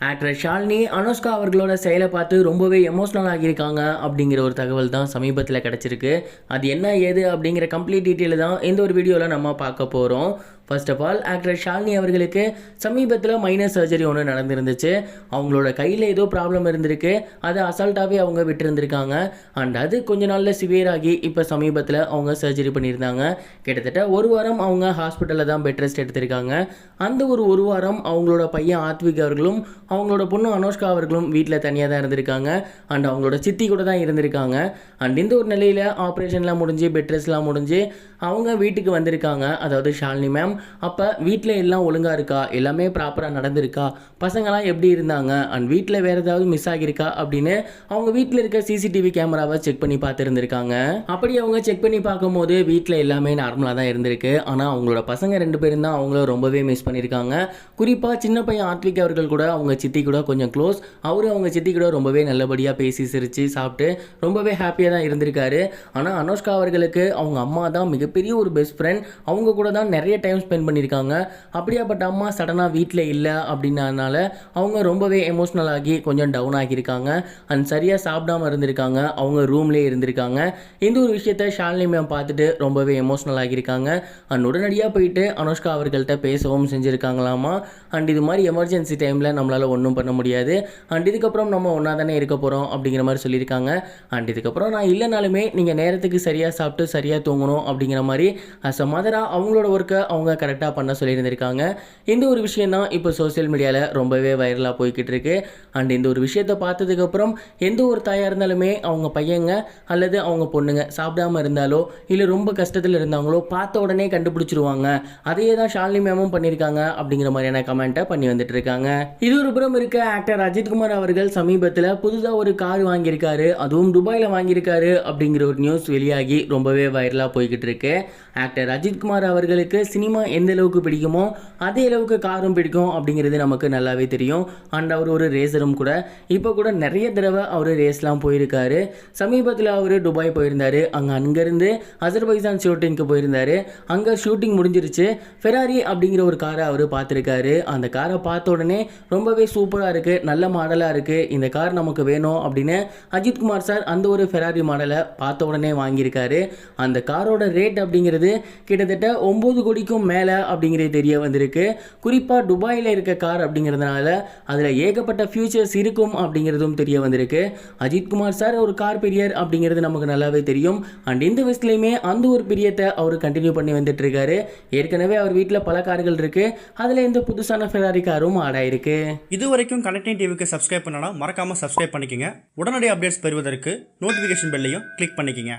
Actress Shalini Anushka அவர்களோட செயலை பார்த்து ரொம்பவே எமோஷ்னல் ஆகியிருக்காங்க அப்படிங்கிற ஒரு தகவல் தான் சமீபத்தில் கிடச்சிருக்கு. அது என்ன ஏது அப்படிங்கிற கம்ப்ளீட் டீட்டெயில் தான் இந்த ஒரு வீடியோவில் நம்ம பார்க்க போகிறோம். First of all actress Shalini அவர்களுக்கு சமீபத்தில் மைனர் சர்ஜரி ஒன்று நடந்திருந்துச்சு. அவங்களோட கையில் ஏதோ ப்ராப்ளம் இருந்திருக்கு, அதை அசால்ட்டாகவே அவங்க விட்டுருந்துருக்காங்க. அண்ட் அது கொஞ்ச நாளில் சிவியர் ஆகி இப்போ சமீபத்தில் அவங்க சர்ஜரி பண்ணியிருந்தாங்க. கிட்டத்தட்ட ஒரு வாரம் அவங்க ஹாஸ்பிட்டலில் தான் பெட் ரெஸ்ட் எடுத்திருக்காங்க. அந்த ஒரு வாரம் அவங்களோட பையன் ஆத்விக் அவர்களும் அவங்களோட பொண்ணு அனுஷ்கா அவர்களும் வீட்டில் தனியாக தான் இருந்திருக்காங்க. அண்ட் அவங்களோட சித்தி கூட தான் இருந்திருக்காங்க. அண்ட் இந்த ஒரு நிலையில் ஆப்ரேஷன்லாம் முடிஞ்சு பெட் ரெஸ்ட்லாம் முடிஞ்சு அவங்க வீட்டுக்கு வந்திருக்காங்க, அதாவது ஷாலினி மேம். அப்போ வீட்டில் எல்லாம் ஒழுங்காக இருக்கா, எல்லாமே ப்ராப்பராக நடந்திருக்கா, பசங்களாம் எப்படி இருந்தாங்க, அண்ட் வீட்டில் வேறு ஏதாவது மிஸ் ஆகியிருக்கா அப்படின்னு அவங்க வீட்டில் இருக்க சிசிடிவி கேமராவை செக் பண்ணி பார்த்துருந்துருக்காங்க. அப்படி அவங்க செக் பண்ணி பார்க்கும்போது வீட்டில் எல்லாமே நார்மலாக தான் இருந்திருக்கு. ஆனால் அவங்களோட பசங்க 2 பேரும் தான் அவங்கள ரொம்பவே மிஸ் பண்ணியிருக்காங்க. குறிப்பாக சின்ன பையன் ஆத்விக் அவர்கள் கூட அவங்க சித்தி கூட கொஞ்சம் க்ளோஸ். அவரு அவங்க சித்தி கூட ரொம்பவே நல்லபடியாக பேசி சிரித்து சாப்பிட்டு ரொம்பவே ஹாப்பியாக தான் இருந்திருக்காரு. ஆனால் அனுஷ்கா அவர்களுக்கு அவங்க அம்மா தான் மிகப்பெரிய ஒரு பெஸ்ட் ஃப்ரெண்ட். அவங்க கூட தான் நிறைய டைம் ஸ்பெண்ட் பண்ணியிருக்காங்க. அப்படியாப்பட்ட அம்மா சடனாக வீட்டில் இல்லை அப்படின்னனால அவங்க ரொம்பவே எமோஷ்னல் ஆகி கொஞ்சம் டவுன் ஆகியிருக்காங்க. அண்ட் சரியாக சாப்பிடாமல் இருந்திருக்காங்க, அவங்க ரூம்லேயே இருந்திருக்காங்க. இந்த ஒரு விஷயத்தை ஷாலினி மேம் பார்த்துட்டு ரொம்பவே எமோஷ்னல் ஆகியிருக்காங்க. அண்ட் உடனடியாக போயிட்டு அனுஷ்கா அவர்கள்ட்ட பேசவும் செஞ்சுருக்காங்களாமா. அண்ட் இது மாதிரி எமர்ஜென்சி டைமில் நம்மளால் ஒன்றும் பண்ண முடியாது, அண்ட் இதுக்கப்புறம் நம்ம ஒன்றா தானே இருக்க போகிறோம் அப்படிங்கிற மாதிரி சொல்லியிருக்காங்க. அண்ட் இதுக்கப்புறம் நான் இல்லைனாலுமே நீங்கள் நேரத்துக்கு சரியாக சாப்பிட்டு சரியாக தூங்கணும் அப்படிங்கிற மாதிரி அஸ் அ மதராக அவங்களோட ஒர்க்கை அவங்க கரெக்டாக பண்ண சொல்லியிருந்திருக்காங்க. இந்த ஒரு விஷயம் தான் இப்போ சோசியல் மீடியாவில் ரொம்பவே வைரலாக போய்கிட்டு இருக்கு. அண்ட் இந்த ஒரு விஷயத்தை பார்த்ததுக்கப்புறம் எந்த ஒரு தாயாக இருந்தாலுமே அவங்க பையங்க அல்லது அவங்க பொண்ணுங்க சாப்பிடாமல் இருந்தாலோ இல்லை ரொம்ப கஷ்டத்தில் இருந்தாங்களோ பார்த்த உடனே கண்டுபிடிச்சிருவாங்க. அதையே தான் ஷாலினி மேமும் பண்ணியிருக்காங்க அப்படிங்கிற மாதிரியான கமெண்ட்டை பண்ணி வந்துட்டு இருக்காங்க. இது ஒரு புறம் இருக்க ஆக்டர் அஜித்குமார் அவர்கள் சமீபத்தில் புதுதாக ஒரு கார் வாங்கியிருக்காரு, அதுவும் துபாயில் வாங்கியிருக்காரு அப்படிங்கிற ஒரு நியூஸ் வெளியாகி ரொம்பவே வைரலாக போய்கிட்டு இருக்கு. ஆக்டர் அஜித்குமார் அவர்களுக்கு சினிமா எந்த அளவுக்கு பிடிக்குமோ அதே அளவுக்கு காரும் பிடிக்கும் அப்படிங்கிறது நமக்கு நல்லாவே தெரியும். அண்ட் அவர் ஒரு ரேசரும் கூட. இப்போ கூட நிறைய தடவை அவர் ரேஸ்லாம் போயிருக்காரு. சமீபத்தில் அவர் துபாய் போயிருந்தார். அங்கேருந்து அசர்பைஜான் ஷூட்டிங்க்கு போயிருந்தார். அங்கே ஷூட்டிங் முடிஞ்சிருச்சு. ஃபெராரி அப்படிங்கிற ஒரு காரை அவர் பார்த்துருக்காரு. அந்த காரை பார்த்த உடனே ரொம்பவே சூப்பராக இருக்குது, நல்ல மாடலாக இருக்குது, இந்த கார் நமக்கு வேணும் அப்படின்னு அஜித்குமார் சார் அந்த ஒரு ஃபெராரி மாடலை பார்த்த உடனே வாங்கியிருக்காரு. அந்த காரோட ரேட் அப்படிங்கிறது கிட்டத்தட்ட 9 கோடிக்கும் மேலே அப்படிங்கிறது தெரிய வந்திருக்கு. குறிப்பாக துபாயில் இருக்க கார் அப்படிங்கிறதுனால அதில் ஏகப்பட்ட ஃபியூச்சர்ஸ் இருக்கும் அப்படிங்கிறதும் தெரிய வந்திருக்கு. அஜித்குமார் சார் ஒரு கார் பிரியர் அப்படிங்கிறது நமக்கு நல்லாவே தெரியும். அண்ட் இந்த வயசுலையுமே அந்த ஒரு பிரியத்தை அவர் கண்டினியூ பண்ணி வந்துட்டு இருக்காரு. ஏற்கனவே அவர் வீட்டில் பல கார்கள் இருக்கு, அதில் இந்த புதுசான ஃபெராரி காரும் ஆட் ஆயிருக்கு. இது வரைக்கும் கனெக்டிங் டிவிக்கு சப்ஸ்கிரைப் பண்ணனா மறக்காம சப்ஸ்கிரைப் பண்ணிக்கங்க. உடனடி அப்டேட்ஸ் பெறுவதற்கு நோட்டிஃபிகேஷன் பெல்லையும் கிளிக் பண்ணிக்கங்க.